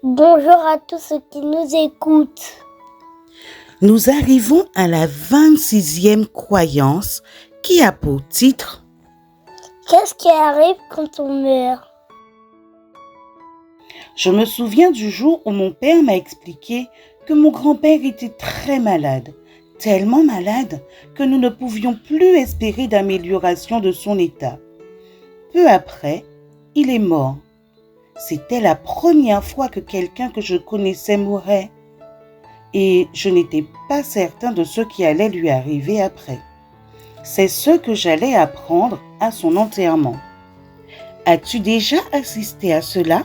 Bonjour à tous ceux qui nous écoutent. Nous arrivons à la 26e croyance qui a pour titre « Qu'est-ce qui arrive quand on meurt ?» Je me souviens du jour où mon père m'a expliqué que mon grand-père était très malade, tellement malade que nous ne pouvions plus espérer d'amélioration de son état. Peu après, il est mort. C'était la première fois que quelqu'un que je connaissais mourait. Et je n'étais pas certain de ce qui allait lui arriver après. C'est ce que j'allais apprendre à son enterrement. As-tu déjà assisté à cela?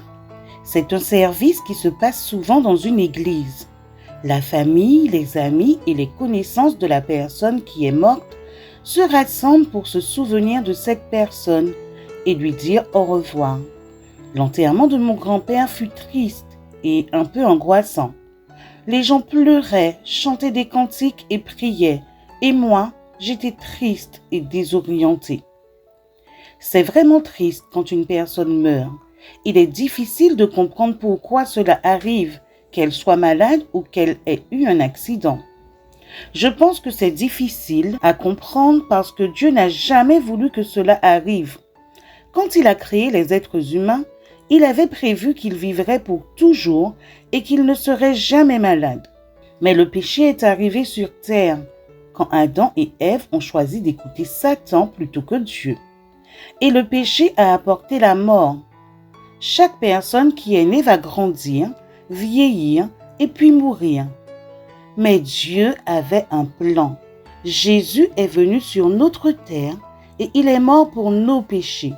C'est un service qui se passe souvent dans une église. La famille, les amis et les connaissances de la personne qui est morte se rassemblent pour se souvenir de cette personne et lui dire au revoir. L'enterrement de mon grand-père fut triste et un peu angoissant. Les gens pleuraient, chantaient des cantiques et priaient, et moi, j'étais triste et désorientée. C'est vraiment triste quand une personne meurt. Il est difficile de comprendre pourquoi cela arrive, qu'elle soit malade ou qu'elle ait eu un accident. Je pense que c'est difficile à comprendre parce que Dieu n'a jamais voulu que cela arrive. Quand il a créé les êtres humains, il avait prévu qu'ils vivraient pour toujours et qu'ils ne seraient jamais malades. Mais le péché est arrivé sur terre quand Adam et Ève ont choisi d'écouter Satan plutôt que Dieu. Et le péché a apporté la mort. Chaque personne qui est née va grandir, vieillir et puis mourir. Mais Dieu avait un plan. Jésus est venu sur notre terre et il est mort pour nos péchés.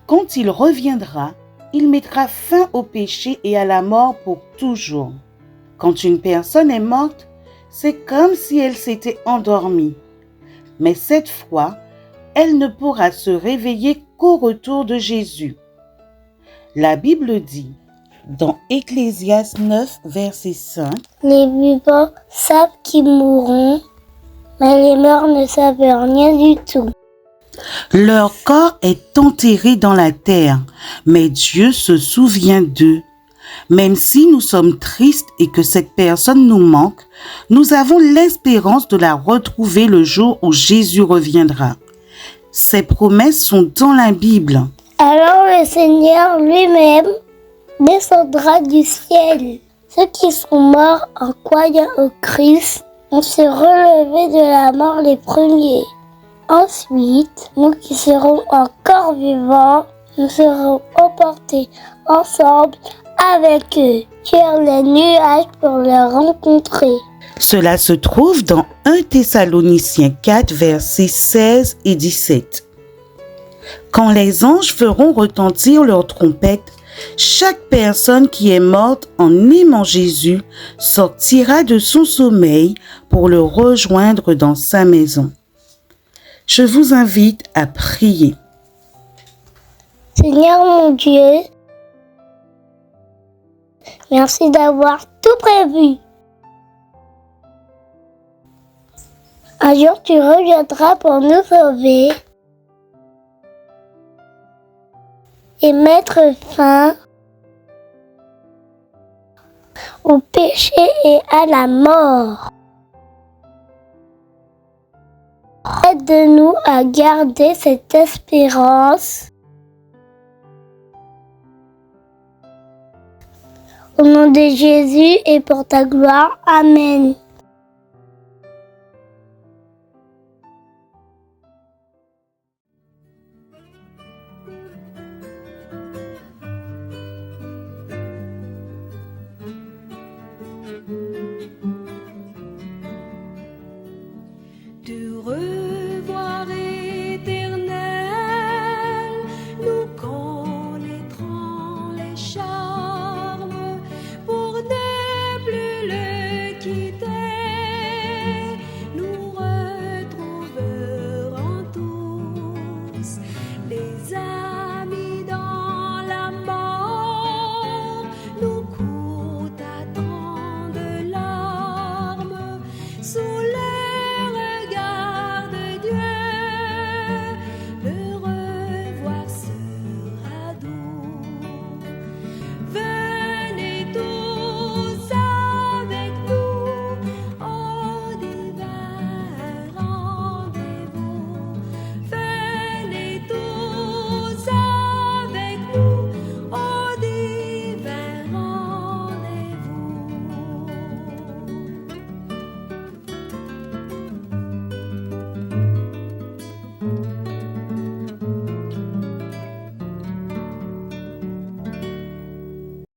Quand il reviendra, il mettra fin au péché et à la mort pour toujours. Quand une personne est morte, c'est comme si elle s'était endormie. Mais cette fois, elle ne pourra se réveiller qu'au retour de Jésus. La Bible dit, dans Ecclésiaste 9, verset 5, « Les vivants savent qu'ils mourront, mais les morts ne savent rien du tout. Leur corps est enterré dans la terre, mais Dieu se souvient d'eux. Même si nous sommes tristes et que cette personne nous manque, nous avons l'espérance de la retrouver le jour où Jésus reviendra. Ces promesses sont dans la Bible. Alors le Seigneur lui-même descendra du ciel. Ceux qui sont morts en croyant au Christ vont se relever de la mort les premiers. Ensuite, nous qui serons encore vivants, nous serons emportés ensemble avec eux sur les nuages pour les rencontrer. » Cela se trouve dans 1 Thessaloniciens 4, versets 16 et 17. Quand les anges feront retentir leurs trompettes, chaque personne qui est morte en aimant Jésus sortira de son sommeil pour le rejoindre dans sa maison. Je vous invite à prier. Seigneur mon Dieu, merci d'avoir tout prévu. Un jour tu reviendras pour nous sauver et mettre fin au péché et à la mort. Aide-nous à garder cette espérance. Au nom de Jésus et pour ta gloire. Amen.